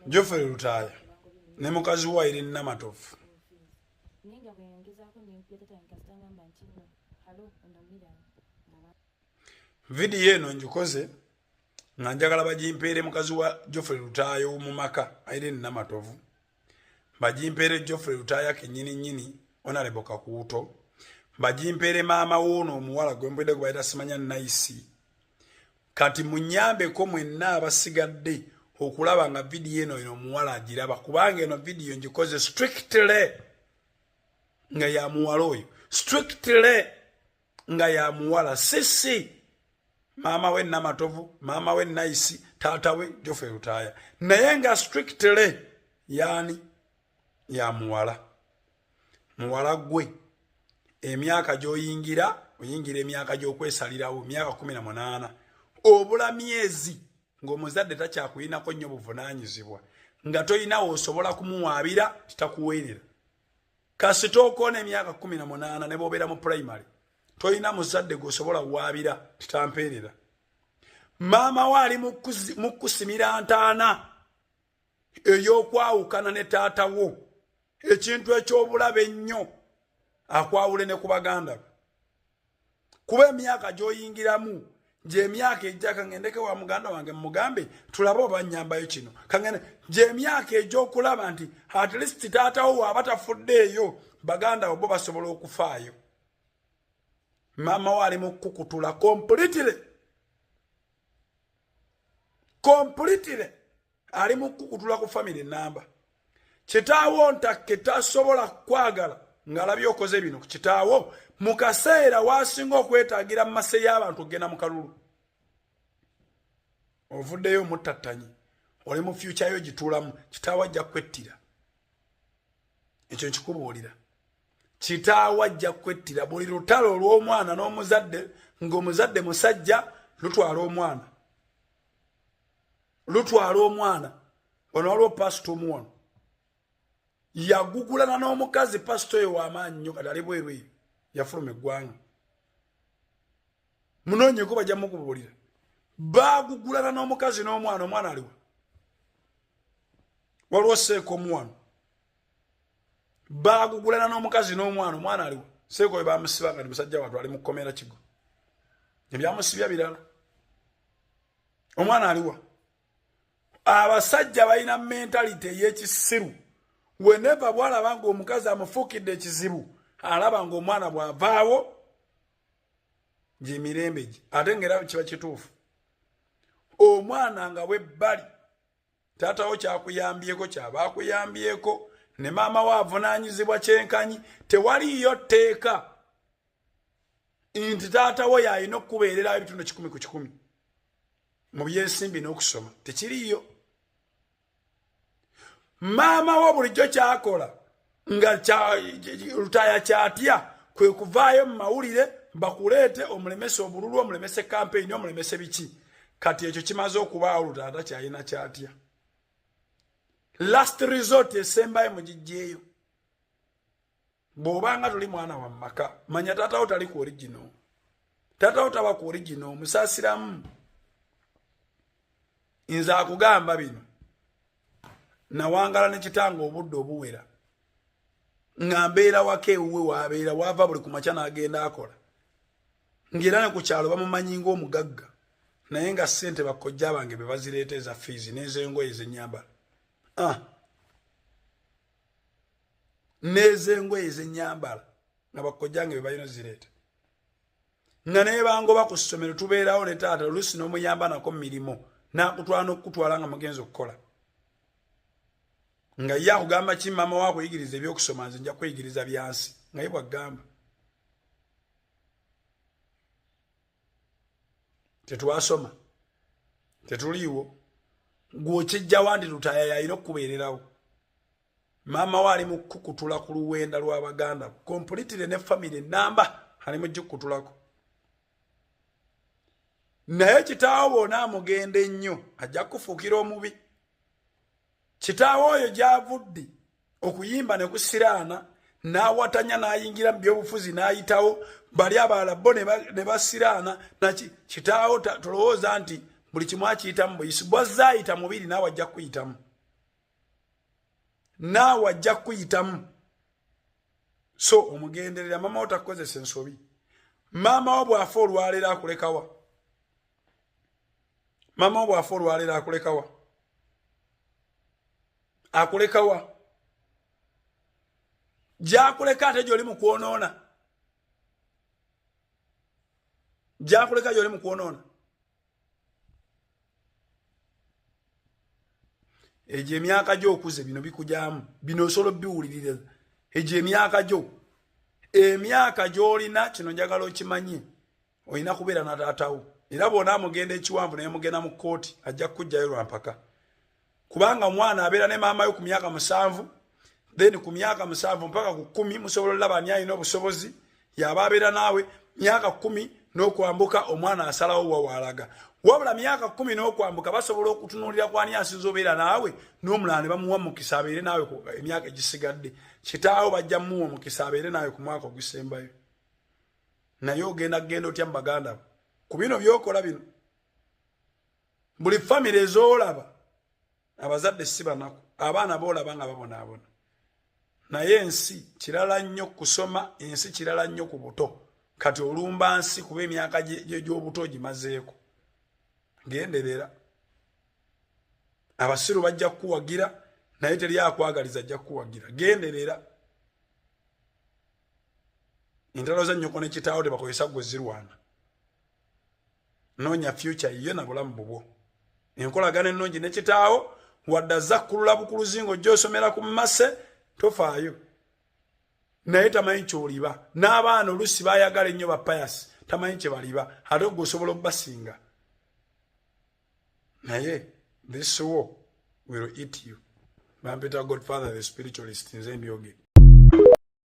Geoffrey Lutaya ne mukazi wa Irene Namatovu. Video eno njikoze nga njagala bagimpeere mukazi wa Geoffrey Lutaya mu maka Irene Namatovu. Bagimpeere Geoffrey Lutaya kenyini nyini Honorable Kakuuto. Bagimpeere maama wono omuwala gwempedde gwaita simanya Nice. Kati munyambe ko mwenna abasigadde okulaba nga video eno omuwala agiraba kubanga eno video njikoze strictly nga ya muwala oyo. Strictly nga ya muwala sisi. Mama we Namatovu, mama we Nice, tata we Geoffrey Lutaya. Naye nga strictly yani ya muwala. Muwala gwe emyaka gy'oyingira oyingira emyaka gy'okwesalirawo emyaka 18 obula myezi ng'omuzadde takyakuyinako nnyo buvunaanyizibwa nga toyinawo osobola kumuwaabira kitakuweerera kasita okoona emyaka 18 ne b'obeera mu primary toyina muzadde gw'osobola kuwaabira kitampeerera. Maama we ali mu kusimira ntaana ey'okwawukana ne taata wo ekintu eky'obulabe ennyo akwawule ne ku baganda be. Kuba emyaka gy'oyingiramu gy'emyaka ejja kangendeke wa muganda wange mugambe tulabe oba nnyambayo kino kangende gy'emyaka egy'okulaba nti at least taatawo waaba tafuddeeyo baganda bo basobola okufaayo. Maama we ali mu kukutula completely ali mu kukutula ku family namba. Kitaawo ntakke tasobola kwagala ngalabye okoze bino kitaawo mu kaseera wasinga okwetaagira mu mase y'abantu ogenda mu kalulu. Ovuddeyo muttattanyi oli mu future yo gituulamu kitaawo ajja kwettira. Ekyo nkikubuulira. Kitaawo ajja kwettira buli lutalo olw'omwana n'omuzadde ng'omuzadde musajja lutwala omwana. Ono waliwo pasito omuwano yagugulana n'omukazi pasito oyo w'amaanyi nnyo kati ali bweru eyo yafuluma eggwanga. Munoonyeko bajja mukubuulira. Baagugulana n'omukazi n'omwana omwana aliwa. Waliwo Seeko omuwano. Baagugulana n'omukazi n'omwana omwana aliwa. Seeko we baamusiba kati musajja wattu ali mu kkomera Kigo. Ebyamusibya birala. Omwana aliwa. Abasajja balina mentality ey'ekisiru. Whenever bwalaba ng'omukazi amufuukidde ekizibu alaba ng'omwana bw'avaawo gy'emirembe gye ate ng'era kiba kituufu. Omwana nga webbali taatawo kyakuyambyeko kyaba akuyambyeko ne maama we avunaanyizibwa kyenkanyi tewaliyo tteeka nti taatawo y'alina okukubeererawo ebitundu 10 ku 10 mu byensimbi n'okusoma tekiriyo. Maama wo bulijjo kyakola nga Lutaya kyatya kwe kuvaayo mu mawulire bakuleete omulemese obululu omulemese campaign omulemese biki kati ekyo kimaze okubaawo Lutaya kyalina kyatya. Last resort esembayo mugijjeeyo. Bw'obanga tuli mwana wa maka manya taatawo tali ku original. Taatawo taba ku original musaasiramu. Nze akugamba bino nawangala ne kitanga obudde obuwera nga mbeera wake ewuwe waabeera wava buli ku makya n'agenda akola ng'era ne ku kyalo bamumanyi ng'omugagga naye nga ssente bakojja bange be bazireeta eza fiizi n'ez'engoye ez'ennyambala n'ez'engoye ez'ennyambala nga bakojja nge be balina zireeta nga naye bangoba ku ssomero tubeerawo ne taata oluusi n'omuyamba nako mu mirimu n'akutwala n'okutwala nga mugenzi okukola nga ye akugamba ki maama wo akuyigiriza ebyokusoma nze nja kweyigiriza byansi nga ye bwagamba. Tetwasoma tetuliiwo gw'okijjawa nti Lutaya yalina okukubeererawo. Maama we ali mu kukutula ku luwenda lw'Abaganda completely ne family namba ali mu kukutulako. Naye kitaawo bw'ona amugenda ennyo ajja kufuukira omubi. Kitaawo oyo gy'avudde okuyimba ne kusiraana n'awatanya n'ayingira mu byobufuzi n'ayitawo bali abalala bo ne basiraana naki kitaawo tolowooza nti buli kimu akiyitamu buyisi bw'azze ayita mubiri naawe ajja kuyitamu naawe ajja kuyitamu. So omugenderera mama otakozesa ensobi. Mama wo bw'afa olwaleero akulekawa. Mama wo bw'afa olwaleero akulekawa. Akulekawa. Gy'akuleka ate gy'oli mu kwonoona. Gy'akuleka gy'oli mu kwonoona. Egyo emyaka gy'okuze bino bikujyamu. Bino osolo biwulirira. Egyo emyaka gyo. Emyaka gy'olina kino njagala okimanye. Olina kubeera na taatawo. Era bw'onaamugenda ekiwanvu naye mugenda mu kkooti ajja kukujjayo lwa mpaka. Kubanga omwana abeera ne maama yo ku myaka 7, then ku myaka 7 mpaka ku 10 musobola olaba ani alina obusobozi yaba abeera naawe myaka 10 n'okwambuka omwana asalawo wawaalaga. Wabula myaka 10 n'okwambuka basobola okutunuulira ku ani asinza obeera naawe n'omulala ne bamuwa mukisa abeere naawe ku emyaka egisigadde. Kitaawo bajja muwa omukisa abeere naawe ku mwaka ogusembayo. Naye ogenda otya mu baganda bo. Ku bino byokola bino. Buli famire ez'olaba abazadde si banaku. Abaana boolaba nga babonaabona. Naye ensi kirala nnyo kusoma, ensi kirala nnyo ku buto. Kati olumba nsi kuba emyaka gy'obuto gimazeeko. Genderera. Abasiru bajja kuwagira naye teri akwagaliza ajja kuwagira. Genderera. Entalo za nnyoko ne kitaawo tebakozesa gwe zirwana. Noonya future yiyo na bulamu bubwo. Enkolagana ennungi ne kitaawo wadde azza kulula bukuluzi ng'ojja ku mmase tofaayo. Naye tamanyi ky'oliba. N'abaana oluusi baayagala ennyo bapayasi tamanyi kye baliba. Ate ogwo osobola okubasinga. Naye this war will eat you. Bampita Godfather the spiritualist nze mbyoge.